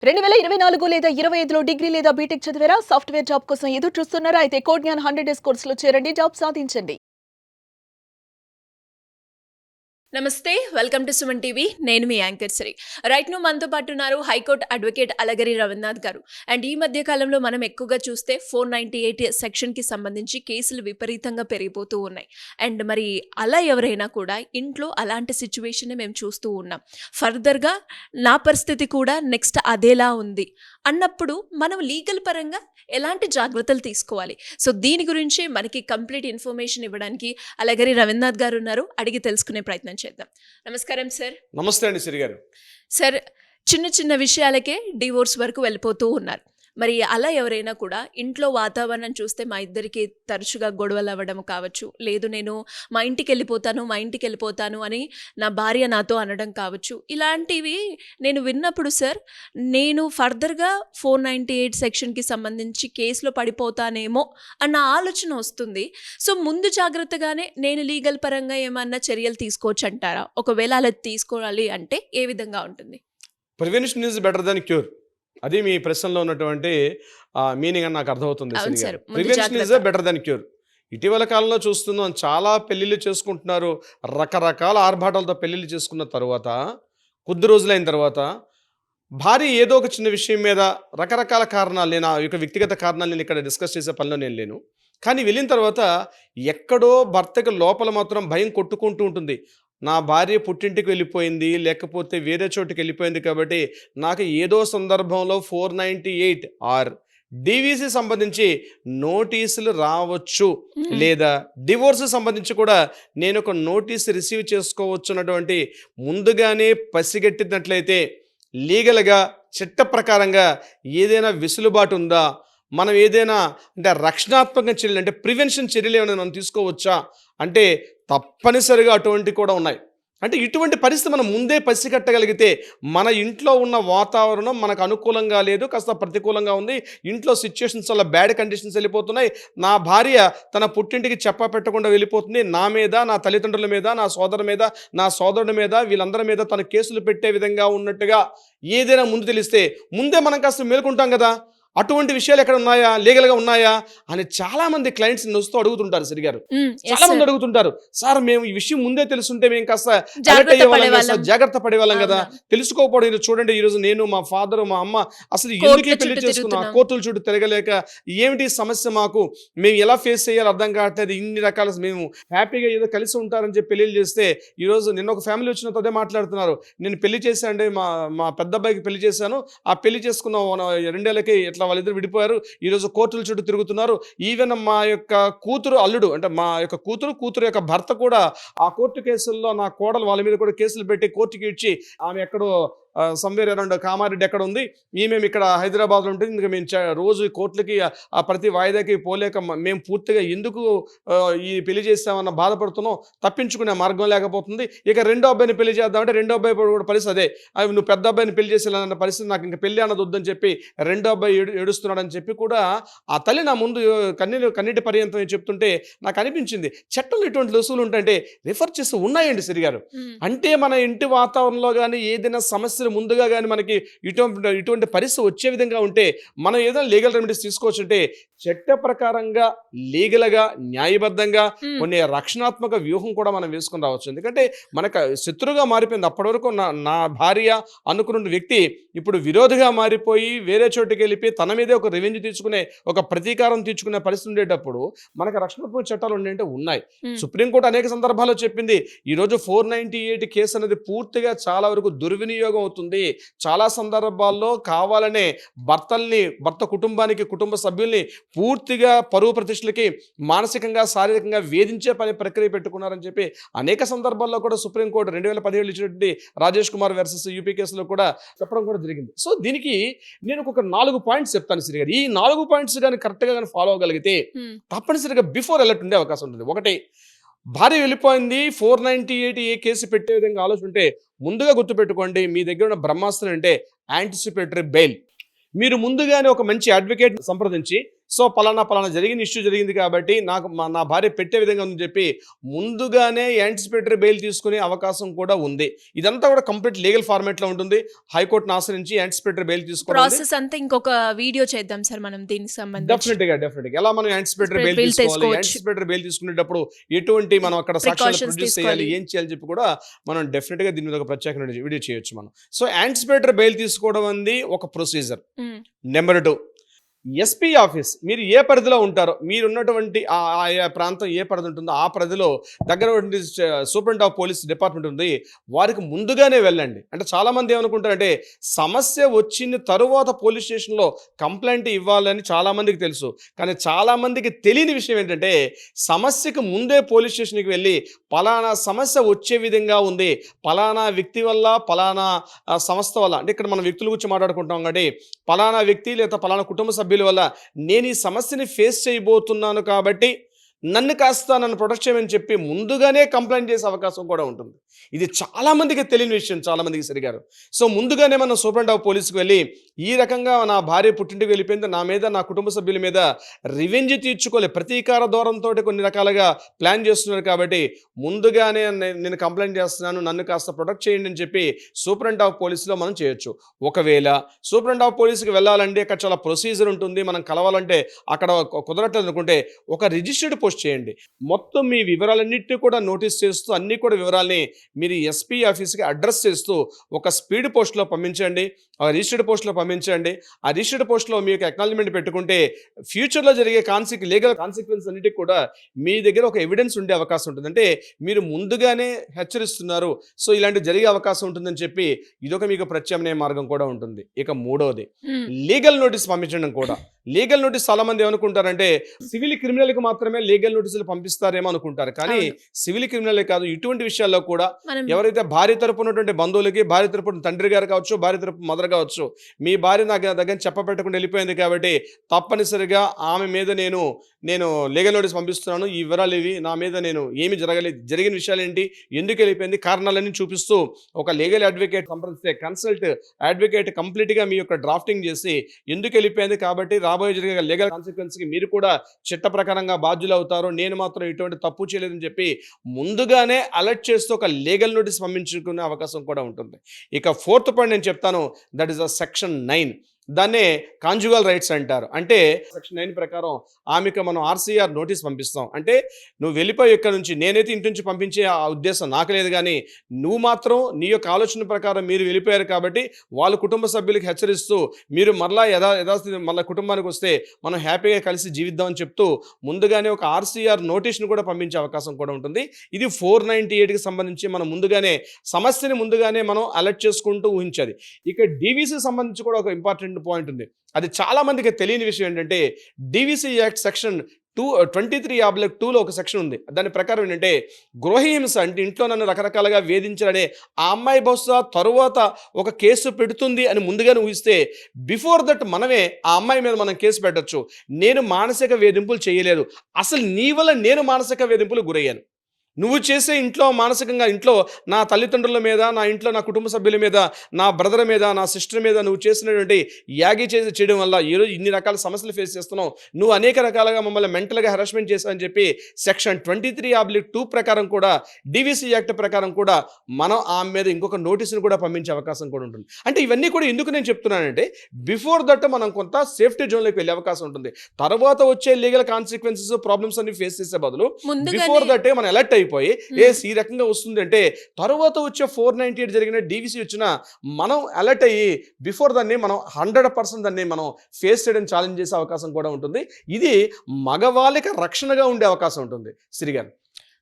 2024 లేదా 25లో డిగ్రీ లేదా బీటెక్ చదివారా? సాఫ్ట్‌వేర్ జాబ్ కోసం ఎదురు చూస్తున్నారా? అయితే కోడ్ జ్ఞాన్ 100 డేస్ కోర్సులో చేరండి. జాబ్ సాధించండి. నమస్తే, వెల్కమ్ టు సుమన్ టీవీ. నేను మీ యాంకర్ శ్రీ. రైట్ ను మనతో పాటు ఉన్నారు హైకోర్టు అడ్వకేట్ అలగరి రవీంద్రనాథ్ గారు. అండ్ ఈ మధ్య కాలంలో మనం ఎక్కువగా చూస్తే 498 సెక్షన్ కి సంబంధించి కేసులు విపరీతంగా పెరిగిపోతూ ఉన్నాయి. అండ్ మరి అలా ఎవరైనా కూడా ఇంట్లో అలాంటి సిచ్యువేషన్ మేము చూస్తూ ఉన్నాం. ఫర్దర్గా నా పరిస్థితి కూడా నెక్స్ట్ అదేలా ఉంది అన్నప్పుడు మనం లీగల్ పరంగా ఎలాంటి జాగ్రత్తలు తీసుకోవాలి? సో దీని గురించి మనకి కంప్లీట్ ఇన్ఫర్మేషన్ ఇవ్వడానికి అలగరి రవీంద్రనాథ్ గారు ఉన్నారు. అడిగి తెలుసుకునే ప్రయత్నం చేద్దాం. నమస్కారం సార్. నమస్తే అండి శ్రీ గారు. సార్, చిన్న చిన్న విషయాలకే డివోర్స్ వరకు వెళ్ళిపోతూ ఉన్నారు. మరి అలా ఎవరైనా కూడా ఇంట్లో వాతావరణం చూస్తే మా ఇద్దరికి తరచుగా గొడవలు అవ్వడం కావచ్చు, లేదు నేను మా ఇంటికి వెళ్ళిపోతాను అని నా భార్య నాతో అనడం కావచ్చు, ఇలాంటివి నేను విన్నప్పుడు సార్, నేను ఫర్దర్గా 498 సెక్షన్కి సంబంధించి కేసులో పడిపోతానేమో అన్న ఆలోచన వస్తుంది. సో ముందు జాగ్రత్తగానే నేను లీగల్ పరంగా ఏమన్నా చర్యలు తీసుకోవచ్చు అంటారా? ఒకవేళ అలా తీసుకోవాలి అంటే ఏ విధంగా ఉంటుంది? Prevention is better than cure. అది మీ ప్రశ్నలో ఉన్నటువంటి మీనింగ్ అని నాకు అర్థమవుతుంది. Prevention is better than cure. ఇటీవల కాలంలో చూస్తున్నాం, చాలా పెళ్ళిళ్ళు చేసుకుంటున్నారు. రకరకాల ఆర్భాటాలతో పెళ్ళిళ్ళు చేసుకున్న తర్వాత కొద్ది రోజులైన తర్వాత భార్య ఏదో ఒక చిన్న విషయం మీద రకరకాల కారణాలు, నేను ఆ యొక్క వ్యక్తిగత కారణాలు నేను ఇక్కడ డిస్కస్ చేసే పనిలో నేను లేను, కానీ వెళ్ళిన తర్వాత ఎక్కడో భర్తకి లోపల మాత్రం భయం కొట్టుకుంటూ ఉంటుంది. నా భార్య పుట్టింటికి వెళ్ళిపోయింది, లేకపోతే వేరే చోటుకి వెళ్ళిపోయింది, కాబట్టి నాకు ఏదో సందర్భంలో 498 ఆర్ డివిసి సంబంధించి నోటీసులు రావచ్చు, లేదా డివోర్స్ సంబంధించి కూడా నేను ఒక నోటీస్ రిసీవ్ చేసుకోవచ్చు అన్నటువంటి ముందుగానే పసిగట్టినట్లయితే లీగల్గా చట్ట ప్రకారంగా ఏదైనా వెసులుబాటు ఉందా, మనం ఏదైనా అంటే రక్షణాత్మక చర్యలు అంటే ప్రివెన్షన్ చర్యలు ఏమైనా మనం తీసుకోవచ్చా అంటే తప్పనిసరిగా అటువంటి కూడా ఉన్నాయి. అంటే ఇటువంటి పరిస్థితి మనం ముందే పసిగట్టగలిగితే, మన ఇంట్లో ఉన్న వాతావరణం మనకు అనుకూలంగా లేదు, కాస్త ప్రతికూలంగా ఉంది, ఇంట్లో సిచ్యుయేషన్స్ వల్ల బ్యాడ్ కండిషన్స్ వెళ్ళిపోతున్నాయి, నా భార్య తన పుట్టింటికి పెట్టకుండా వెళ్ళిపోతుంది, నా మీద, నా తల్లిదండ్రుల మీద, నా సోదరు మీద, నా సోదరుడి మీద, వీళ్ళందరి మీద తన కేసులు పెట్టే విధంగా ఉన్నట్టుగా ఏదైనా ముందు తెలిస్తే ముందే మనం కాస్త మేలుకుంటాం కదా. అటువంటి విషయాలు ఎక్కడ ఉన్నాయా, లీగల్గా ఉన్నాయా అని చాలా మంది క్లయింట్స్ వస్తూ అడుగుతుంటారు. సరిగారు చాలా మంది అడుగుతుంటారు, సార్ మేము ఈ విషయం ముందే తెలుసుంటే మేము కాస్త జాగ్రత్త పడేవాళ్ళం కదా, తెలుసుకోకపోవడం. చూడండి, ఈరోజు నేను, మా ఫాదర్, మా అమ్మ అసలు ఎందుకే పెళ్లి చేసుకున్నాం, కోర్టుల చుట్టూ తిరగలేక ఏమిటి సమస్య, మాకు మేము ఎలా ఫేస్ చేయాలో అర్థం కావట్లేదు, ఇన్ని రకాల మేము హ్యాపీగా ఏదో కలిసి ఉంటారని చెప్పి పెళ్లి చేస్తే, ఈరోజు నిన్న ఒక ఫ్యామిలీ వచ్చిన అదే మాట్లాడుతున్నారు, నేను పెళ్లి చేశాను, మా పెద్ద అబ్బాయికి పెళ్లి చేశాను, ఆ పెళ్లి చేసుకున్న 2 ఏళ్ళకి వాళ్ళిద్దరు విడిపోయారు, ఈరోజు కోర్టుల చుట్టూ తిరుగుతున్నారు, ఈవెన్ మా యొక్క కూతురు అల్లుడు అంటే మా యొక్క కూతురు యొక్క భర్త కూడా ఆ కోర్టు కేసుల్లో నా కోడలు వాళ్ళ మీద కూడా కేసులు పెట్టి కోర్టుకి ఇచ్చి, ఆమె ఎక్కడో సంవేర్ అరౌండ్ కామారెడ్డి ఎక్కడ ఉంది, మేము ఇక్కడ హైదరాబాద్లో ఉంటుంది, ఇంకా మేము రోజు కోర్టులకి ఆ ప్రతి వాయిదాకి పోలేక మేము పూర్తిగా ఎందుకు ఈ పెళ్లి చేస్తామన్న బాధపడుతున్నాం, తప్పించుకునే మార్గం లేకపోతుంది, ఇక రెండో అబ్బాయిని పెళ్లి చేద్దామంటే రెండో అబ్బాయి కూడా పరిస్థితి అదే, నువ్వు పెద్ద అబ్బాయిని పెళ్లి చేసేయాలన్న పరిస్థితి, నాకు ఇంకా పెళ్లి అన్నది వద్దని చెప్పి రెండో అబ్బాయి ఏడుస్తున్నాడని చెప్పి కూడా ఆ తల్లి నా ముందు కన్నీటి పర్యంతం చెప్తుంటే నాకు అనిపించింది, చట్టంలో ఇటువంటి రుసులు ఉంటాయంటే రిఫర్ చేస్తూ ఉన్నాయండి సరిగారు. అంటే మన ఇంటి వాతావరణంలో కానీ ఏదైనా సమస్య ముందుగా కానీ మనకి ఇటువంటి పరిస్థితి వచ్చే విధంగా ఉంటే మనం ఏదైనా లీగల్ రెమెడీస్ తీసుకోవచ్చు. అంటే చట్ట ప్రకారంగా లీగల్గా న్యాయబద్ధంగా కొన్ని రక్షణాత్మక వ్యూహం కూడా మనం వేసుకుని రావచ్చు. ఎందుకంటే మనకు శత్రువుగా మారిపోయింది, అప్పటి వరకు నా భార్య అనుకున్న వ్యక్తి ఇప్పుడు విరోధిగా మారిపోయి వేరే చోటుకి వెళ్ళిపోయి తన మీదే ఒక రెవెన్యూ తీర్చుకునే, ఒక ప్రతీకారం తీర్చుకునే పరిస్థితి ఉండేటప్పుడు మనకు రక్షణాత్మక చట్టాలు ఉండేంటే ఉన్నాయి. సుప్రీంకోర్టు అనేక సందర్భాల్లో చెప్పింది, ఈరోజు 498 కేసు అనేది పూర్తిగా చాలా వరకు దుర్వినియోగం అవుతుంది. చాలా సందర్భాల్లో కావాలనే భర్త కుటుంబానికి, కుటుంబ సభ్యుల్ని పూర్తిగా పరువు ప్రతిష్టలకి మానసికంగా, శారీరకంగా వేధించే ప్రక్రియ పెట్టుకున్నారని చెప్పి అనేక సందర్భాల్లో కూడా సుప్రీంకోర్టు 2017 ఇచ్చినటువంటి రాజేష్ కుమార్ వర్సెస్ యూపీ కేసులో కూడా చెప్పడం కూడా జరిగింది. సో దీనికి నేను ఒక 4 పాయింట్స్ చెప్తాను శ్రీగారు. ఈ 4 పాయింట్స్ కానీ కరెక్ట్గా కానీ ఫాలో అవ్వగలిగితే తప్పనిసరిగా బిఫోర్ అలర్ట్ ఉండే అవకాశం ఉంటుంది. ఒకటి, భార్య వెళ్ళిపోయింది, 498 ఏ కేసు పెట్టే విధంగా ఆలోచన ఉంటే ముందుగా గుర్తుపెట్టుకోండి, మీ దగ్గర ఉన్న బ్రహ్మాస్త్రం అంటే యాంటిసిపేటరీ బెయిల్. మీరు ముందుగానే ఒక మంచి అడ్వకేట్ సంప్రదించి సో పలానా జరిగిన ఇష్యూ జరిగింది కాబట్టి నాకు నా భార్య పెట్టే విధంగా ఉందని చెప్పి ముందుగానే యాంటిసిపేటరీ బెయిల్ తీసుకునే అవకాశం కూడా ఉంది. ఇదంతా కూడా కంప్లీట్ లీగల్ ఫార్మాట్ లో ఉంటుంది. హైకోర్టును ఆశ్రయించి యాంటిసిపేటరీ బెయిల్ తీసుకోవాలి. ప్రాసెస్ అంతా ఇంకొక వీడియో చేద్దాం సార్ మనం దీనికి సంబంధించి. డెఫినెట్ గా ఎలా మనం యాంటిసిపేటరీ బెయిల్ తీసుకోవాలి, యాంటిసిపేటరీ బెయిల్ తీసుకునేటప్పుడు ఎటువంటి మనం అక్కడ సాక్ష్యాలు ప్రొడ్యూస్ చేయాలి, ఏం చేయాలని చెప్పి కూడా మనం డెఫినెట్ గా దీని మీద ఒక ప్రత్యేక వీడియో చేయొచ్చు మనం. సో యాంటిసిపేటరీ బెయిల్ తీసుకోవడం అనేది ఒక ప్రొసీజర్. Number 2, SP office. మీరు ఏ పరిధిలో ఉంటారో, మీరున్నటువంటి ఆ ప్రాంతం ఏ పరిధి ఉంటుందో ఆ పరిధిలో దగ్గర సూపరింటెండెంట్ ఆఫ్ పోలీస్ డిపార్ట్మెంట్ ఉంది, వారికి ముందుగానే వెళ్ళండి. అంటే చాలామంది ఏమనుకుంటారంటే సమస్య వచ్చిన తరువాత పోలీస్ స్టేషన్లో కంప్లైంట్ ఇవ్వాలని చాలామందికి తెలుసు. కానీ చాలామందికి తెలియని విషయం ఏంటంటే సమస్యకు ముందే పోలీస్ స్టేషన్కి వెళ్ళి పలానా సమస్య వచ్చే విధంగా ఉంది, పలానా వ్యక్తి వల్ల, పలానా సంస్థ వల్ల, అంటే ఇక్కడ మనం వ్యక్తుల గురించి మాట్లాడుకుంటాం కాబట్టి పలానా వ్యక్తి లేదా పలానా కుటుంబ సభ్యుల వల్ల నేను ఈ సమస్యని ఫేస్ చేయబోతున్నాను కాబట్టి నన్ను ప్రొటెక్ట్ చేయమని చెప్పి ముందుగానే కంప్లైంట్ చేసే అవకాశం కూడా ఉంటుంది. ఇది చాలామందికి తెలియని విషయం, చాలామందికి సరిగారు. సో ముందుగానే మనం సూపరింటెండెంట్ ఆఫ్ పోలీస్కి వెళ్ళి ఈ రకంగా నా భార్య పుట్టింటికి వెళ్ళిపోయింది, నా మీద నా కుటుంబ సభ్యుల మీద రివెంజ్ తీర్చుకోలే, ప్రతీకార ధోరణితో కొన్ని రకాలుగా ప్లాన్ చేస్తున్నారు కాబట్టి ముందుగానే నేను కంప్లైంట్ చేస్తున్నాను, నన్ను కాస్త ప్రొటెక్ట్ చేయండి అని చెప్పి సూపరింటెండెంట్ ఆఫ్ పోలీస్లో మనం చేయొచ్చు. ఒకవేళ సూపరింటెండెంట్ ఆఫ్ పోలీస్కి వెళ్ళాలంటే అక్కడ చాలా ప్రొసీజర్ ఉంటుంది, మనం కలవాలంటే అక్కడ కుదరట్లేదు అనుకుంటే ఒక రిజిస్టర్డ్ పోస్ట్ చేయండి. మొత్తం మీ వివరాలన్నింటినీ కూడా నోటీస్ చేస్తూ అన్ని కూడా వివరాలని మీరు ఎస్పీ ఆఫీస్కి అడ్రస్ చేస్తూ ఒక స్పీడ్ పోస్ట్లో పంపించండి, ఆ రిజిస్టర్డ్ పోస్ట్లో పంపించండి. ఆ రిజిస్టర్డ్ పోస్ట్లో మీ యొక్క అక్నాలజ్మెంట్ పెట్టుకుంటే ఫ్యూచర్లో జరిగే లీగల్ కాన్సిక్వెన్స్ అన్నిటికీ కూడా మీ దగ్గర ఒక ఎవిడెన్స్ ఉండే అవకాశం ఉంటుంది. అంటే మీరు ముందుగానే హెచ్చరిస్తున్నారు, సో ఇలాంటి జరిగే అవకాశం ఉంటుందని చెప్పి ఇదొక మీకు ప్రత్యామ్నాయ మార్గం కూడా ఉంటుంది. ఇక 3వది లీగల్ నోటీస్ పంపించడం కూడా. లీగల్ నోటీస్ చాలా మంది ఏమనుకుంటారంటే సివిల్ క్రిమినల్కి మాత్రమే లీగల్ నోటీసులు పంపిస్తారేమో అనుకుంటారు. కానీ సివిల్ క్రిమినల్ కాదు, ఇటువంటి విషయాల్లో కూడా ఎవరైతే భార్య తరపు ఉన్నటువంటి బంధువులకి, భార్య తరపు తండ్రి గారు కావచ్చు, భార్య తరపు మదర్ కావచ్చు, మీ భార్య నా దగ్గర చెప్పబెట్టకుండా వెళ్ళిపోయింది కాబట్టి తప్పనిసరిగా ఆమె మీద నేను లీగల్ నోటీస్ పంపిస్తున్నాను, ఈ వివరాలు ఇవి, నా మీద ఏమి జరిగిన విషయాలు ఏంటి, ఎందుకు వెళ్ళిపోయింది, కారణాలన్నీ చూపిస్తూ ఒక లీగల్ అడ్వకేట్ సంప్రదిస్తే కన్సల్ట్ అడ్వకేట్ కంప్లీట్గా మీ యొక్క డ్రాఫ్టింగ్ చేసి ఎందుకు వెళ్ళిపోయింది కాబట్టి రాబోయే జరిగే లీగల్ కాన్సిక్వెన్స్కి మీరు కూడా చట్ట ప్రకారంగా బాధ్యులు అవుతారు, నేను మాత్రం ఇటువంటి తప్పు చేయలేదని చెప్పి ముందుగానే అలర్ట్ చేస్తూ ఒక లీగల్ నోటీస్ పంపించుకునే అవకాశం కూడా ఉంటుంది. ఇక 4th పాయింట్ నేను చెప్తాను, దట్ ఈస్ సెక్షన్ 9. దాన్నే కాంజుగల్ రైట్స్ అంటారు. అంటే సెక్షన్ 9 ప్రకారం ఆమెకు మనం ఆర్సీఆర్ నోటీస్ పంపిస్తాం. అంటే నువ్వు వెళ్ళిపోయి ఇక్కడ నుంచి, నేనైతే ఇంటి నుంచి పంపించే ఆ ఉద్దేశం నాకు లేదు, కానీ నువ్వు మాత్రం నీ యొక్క ఆలోచన ప్రకారం మీరు వెళ్ళిపోయారు కాబట్టి వాళ్ళ కుటుంబ సభ్యులకి హెచ్చరిస్తూ మీరు మరలా యథాస్థితి మళ్ళీ కుటుంబానికి వస్తే మనం హ్యాపీగా కలిసి జీవిద్దామని చెప్తూ ముందుగానే ఒక ఆర్సీఆర్ నోటీస్ను కూడా పంపించే అవకాశం కూడా ఉంటుంది. ఇది 498కి సంబంధించి మనం సమస్యని ముందుగానే మనం అలర్ట్ చేసుకుంటూ ఊహించాలి. ఇక డీవీసీ సంబంధించి కూడా ఒక ఇంపార్టెంట్ పాయింట్ ఉంది. అది చాలా మందికి తెలియని విషయం ఏంటంటే డీవీసీ యాక్ట్ సెక్షన్ 23/2లో ఒక సెక్షన్ ఉంది. దాని ప్రకారం ఏంటంటే గృహహింస అంటే ఇంట్లో నన్ను రకరకాలుగా వేధించాలనే ఆ అమ్మాయి బహుశా తరువాత ఒక కేసు పెడుతుంది అని ముందుగానే ఊహిస్తే బిఫోర్ దట్ మనమే ఆ అమ్మాయి మీద మనం కేసు పెట్టచ్చు. నేను మానసిక వేధింపులు చేయలేదు, అసలు నీ వల్ల నేను మానసిక వేధింపులు గురయ్యాను, నువ్వు చేసే మానసికంగా ఇంట్లో నా తల్లిదండ్రుల మీద, నా ఇంట్లో నా కుటుంబ సభ్యుల మీద, నా బ్రదర్ మీద, నా సిస్టర్ మీద నువ్వు చేసినటువంటి చేయడం వల్ల ఈరోజు ఇన్ని రకాల సమస్యలు ఫేస్ చేస్తున్నావు, నువ్వు అనేక రకాలుగా మమ్మల్ని మెంటల్గా హెరాస్మెంట్ చేశావని చెప్పి సెక్షన్ 23/2 ప్రకారం కూడా డీవీసీ యాక్ట్ ప్రకారం కూడా మనం ఆమె మీద ఇంకొక నోటీసును కూడా పంపించే అవకాశం కూడా ఉంటుంది. అంటే ఇవన్నీ కూడా ఎందుకు నేను చెప్తున్నానంటే బిఫోర్ దట్ మనం కొంత సేఫ్టీ జోన్లోకి వెళ్ళే అవకాశం ఉంటుంది. తర్వాత వచ్చే లీగల్ కాన్సిక్వెన్సెస్ ప్రాబ్లమ్స్ అన్ని ఫేస్ చేసే బదులు బిఫోర్ దట్ మనం అలర్ట్ అయిపోయి ఈ రకంగా వస్తుంది అంటే తర్వాత వచ్చే 498 జరిగిన డీవీసీ వచ్చినా మనం అలర్ట్ అయ్యి బిఫోర్ దాన్ని మనం 100% దాన్ని మనం ఫేస్ చేయడం ఛాలెంజ్ చేసే అవకాశం కూడా ఉంటుంది. ఇది మగవాళ్ళకి రక్షణగా ఉండే అవకాశం ఉంటుంది. శ్రీగారు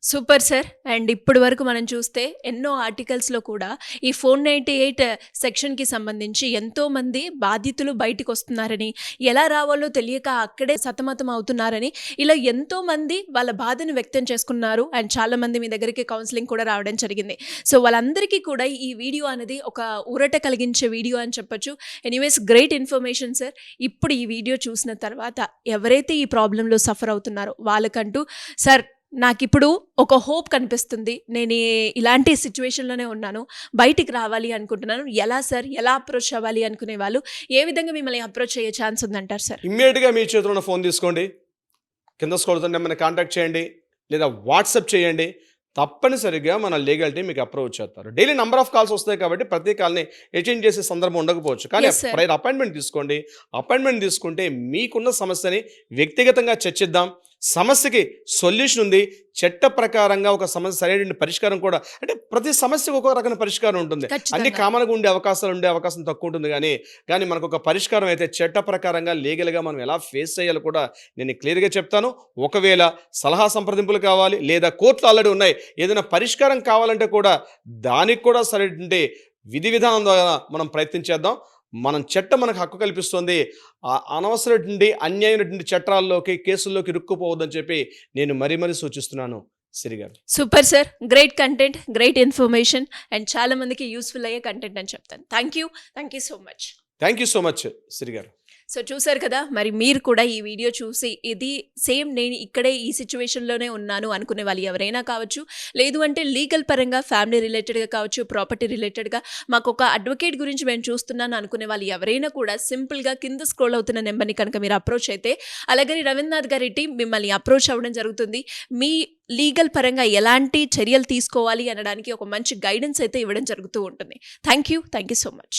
సూపర్ సార్. అండ్ ఇప్పటి వరకు మనం చూస్తే ఎన్నో ఆర్టికల్స్లో కూడా ఈ 498 సెక్షన్కి సంబంధించి ఎంతోమంది బాధితులు బయటకు వస్తున్నారని, ఎలా రావాలో తెలియక అక్కడే సతమతం అవుతున్నారని, ఇలా ఎంతోమంది వాళ్ళ బాధను వ్యక్తం చేసుకున్నారు. అండ్ చాలామంది మీ దగ్గరికి కౌన్సిలింగ్ కూడా రావడం జరిగింది. సో వాళ్ళందరికీ కూడా ఈ వీడియో అనేది ఒక ఊరట కలిగించే వీడియో అని చెప్పొచ్చు. Anyways great information sir. ఇప్పుడు ఈ వీడియో చూసిన తర్వాత ఎవరైతే ఈ ప్రాబ్లంలో సఫర్ అవుతున్నారో వాళ్ళకంటూ సార్ నాకిప్పుడు ఒక హోప్ కనిపిస్తుంది. నేను ఇలాంటి సిట్యుయేషన్‌లోనే ఉన్నాను. బయటికి రావాలి అనుకుంటున్నాను. ఎలా సార్? ఎలా అప్రోచ్ అవ్వాలి అనుకునే వాళ్ళు ఏ విధంగా మిమ్మల్ని అప్రోచ్ అయ్యే ఛాన్స్ ఉందంటారు సార్? ఇమ్మీడియట్గా మీ చేతిలో ఉన్న ఫోన్ తీసుకోండి, కింద స్క్రోల్ అవుతున్న నెంబర్ని కాంటాక్ట్ చేయండి, లేదా వాట్సాప్ చేయండి. తప్పనిసరిగా మన లీగల్ టీం మీకు అప్రోచ్ చేస్తారు. డైలీ నంబర్ ఆఫ్ కాల్స్ వస్తాయి కాబట్టి ప్రతి కాల్ని అటెండ్ చేసే సందర్భం ఉండకపోవచ్చు, కానీ Yes, sir. ప్రైర్ అపాయింట్మెంట్ తీసుకోండి. అపాయింట్మెంట్ తీసుకుంటే మీకున్న సమస్యని వ్యక్తిగతంగా చర్చిద్దాం. సమస్యకి సొల్యూషన్ ఉంది, చట్ట ప్రకారంగా ఒక సమస్య సరైన పరిష్కారం కూడా, అంటే ప్రతి సమస్యకు ఒక రకమైన పరిష్కారం ఉంటుంది. అన్ని ఖచ్చితంగా. కామన్గా ఉండే అవకాశం తక్కువ ఉంటుంది, కానీ మనకు ఒక పరిష్కారం అయితే చట్ట ప్రకారంగా లీగల్గా మనం ఎలా ఫేస్ చేయాలో కూడా నేను క్లియర్గా చెప్తాను. ఒకవేళ సలహా సంప్రదింపులు కావాలి, లేదా కోర్టులు ఆల్రెడీ ఉన్నాయి, ఏదైనా పరిష్కారం కావాలంటే కూడా దానికి కూడా సరైన విధి విధానం ద్వారా మనం ప్రయత్నం చేద్దాం. మనం చట్టం మనకు హక్కు కల్పిస్తుంది. అనవసరమైనటువంటి అన్యాయమైనటువంటి చట్టాల్లోకి, కేసుల్లోకి ఇరుక్కుపోవద్దని చెప్పి నేను మరీ సూచిస్తున్నాను సిరి గారు. Super sir. Great content, great information and చాలా మందికి యూస్‌ఫుల్ అయ్యే కంటెంట్ అని చెప్తాను. Thank you so much. Thank you so much Siri గారు. సో చూసారు కదా, మరి మీరు కూడా ఈ వీడియో చూసి ఇది సేమ్ నేను ఇక్కడే ఈ సిచ్యువేషన్లోనే ఉన్నాను అనుకునే వాళ్ళు ఎవరైనా కావచ్చు, లేదు అంటే లీగల్ పరంగా ఫ్యామిలీ రిలేటెడ్గా కావచ్చు, ప్రాపర్టీ రిలేటెడ్గా మాకు ఒక అడ్వకేట్ గురించి మేము చూస్తున్నాను అనుకునే వాళ్ళు ఎవరైనా కూడా సింపుల్గా కింద స్క్రోల్ అవుతున్న నెంబర్ని కనుక మీరు అప్రోచ్ అయితే అలాగే రవీంద్రనాథ్ గారి టీం మిమ్మల్ని అప్రోచ్ అవ్వడం జరుగుతుంది. మీ లీగల్ పరంగా ఎలాంటి చర్యలు తీసుకోవాలి అనడానికి ఒక మంచి గైడెన్స్ అయితే ఇవ్వడం జరుగుతూ ఉంటుంది. Thank you so much.